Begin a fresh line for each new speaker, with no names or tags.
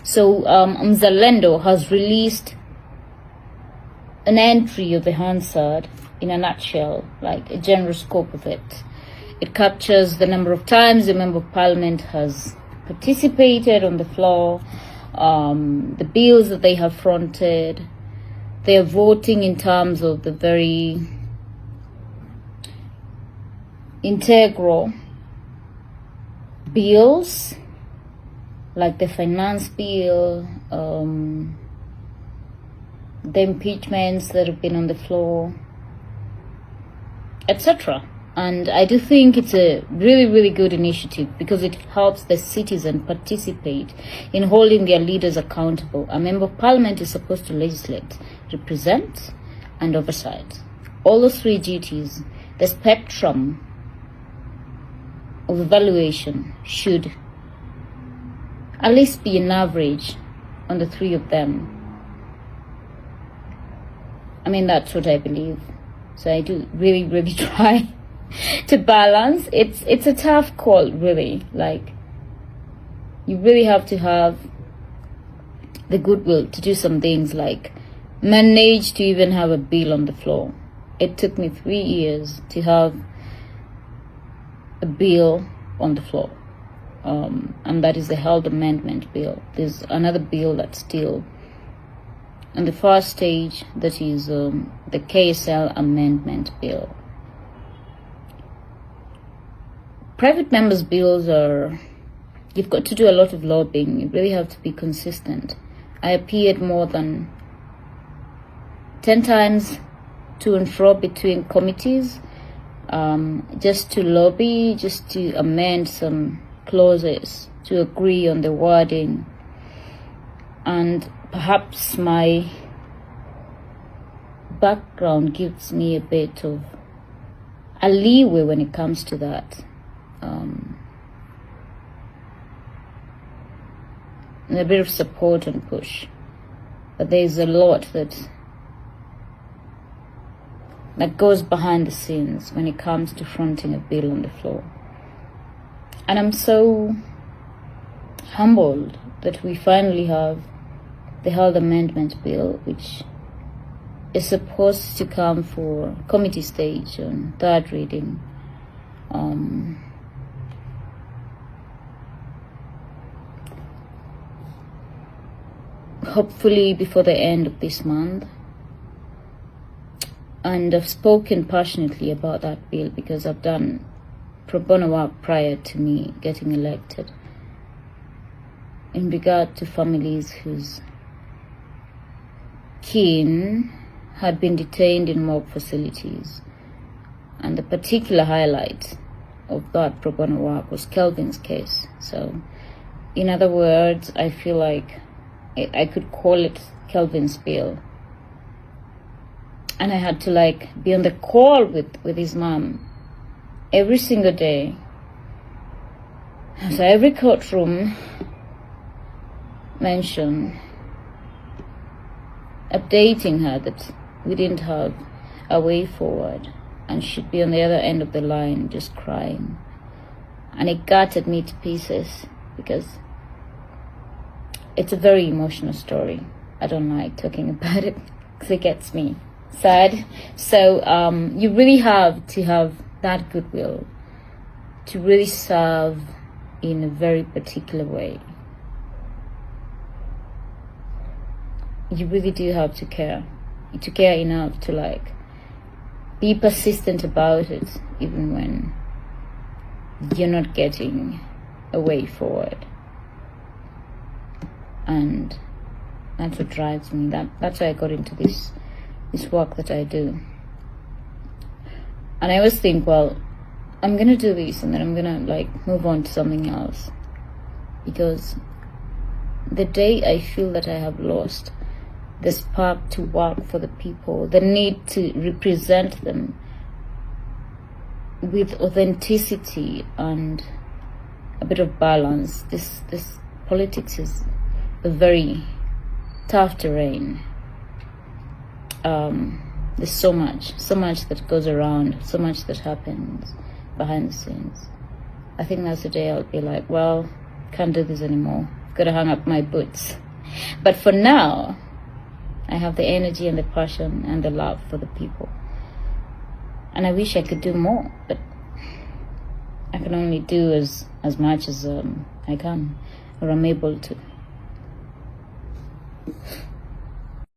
So Mzalendo has released an entry of the Hansard in a nutshell, like a general scope of it. It captures the number of times the Member of Parliament has participated on the floor, the bills that they have fronted, their voting in terms of the very integral bills, like the finance bill, the impeachments that have been on the floor, etc. And I do think it's a really, really good initiative because it helps the citizen participate in holding their leaders accountable. A member of parliament is supposed to legislate, represent, and oversight. All those three duties, the spectrum of evaluation should at least be an average on the three of them. I mean, that's what I believe. So I do really, really try to balance. It's a tough call, really. Like, you really have to have the goodwill to do some things, like manage to even have a bill on the floor. It took me 3 years to have a bill on the floor, and that is the health amendment bill. There's another bill that's still on the first stage, that is the KSL amendment bill. Private members' bills are, you've got to do a lot of lobbying. You really have to be consistent. I appeared more than 10 times to and fro between committees, just to lobby, just to amend some clauses, to agree on the wording. And perhaps my background gives me a bit of a leeway when it comes to that. And a bit of support and push. But there's a lot that goes behind the scenes when it comes to fronting a bill on the floor. And I'm so humbled that we finally have the health amendment bill, which is supposed to come for committee stage on third reading. Hopefully before the end of this month. And I've spoken passionately about that bill because I've done pro bono work prior to me getting elected in regard to families whose kin had been detained in mob facilities. And the particular highlight of that pro bono work was Kelvin's case. So, in other words, I feel like I could call it Kelvin's bill. And I had to be on the call with his mom every single day. So every courtroom mentioned updating her that we didn't have a way forward and she'd be on the other end of the line just crying. And it gutted me to pieces because it's a very emotional story. I don't like talking about it because it gets me sad. So you really have to have that goodwill to really serve in a very particular way. You really do have to care enough to be persistent about it, even when you're not getting a way forward. And that's what drives me. That's why I got into this work that I do. And I always think, well, I'm gonna do this and then I'm gonna move on to something else. Because the day I feel that I have lost the spark to work for the people, the need to represent them with authenticity and a bit of balance, this politics is a very tough terrain. There's so much that goes around, so much that happens behind the scenes. I think that's the day I'll be like, well, can't do this anymore. gotta hang up my boots. But for now, I have the energy and the passion and the love for the people. And I wish I could do more, but I can only do as much as I can, or I'm able to.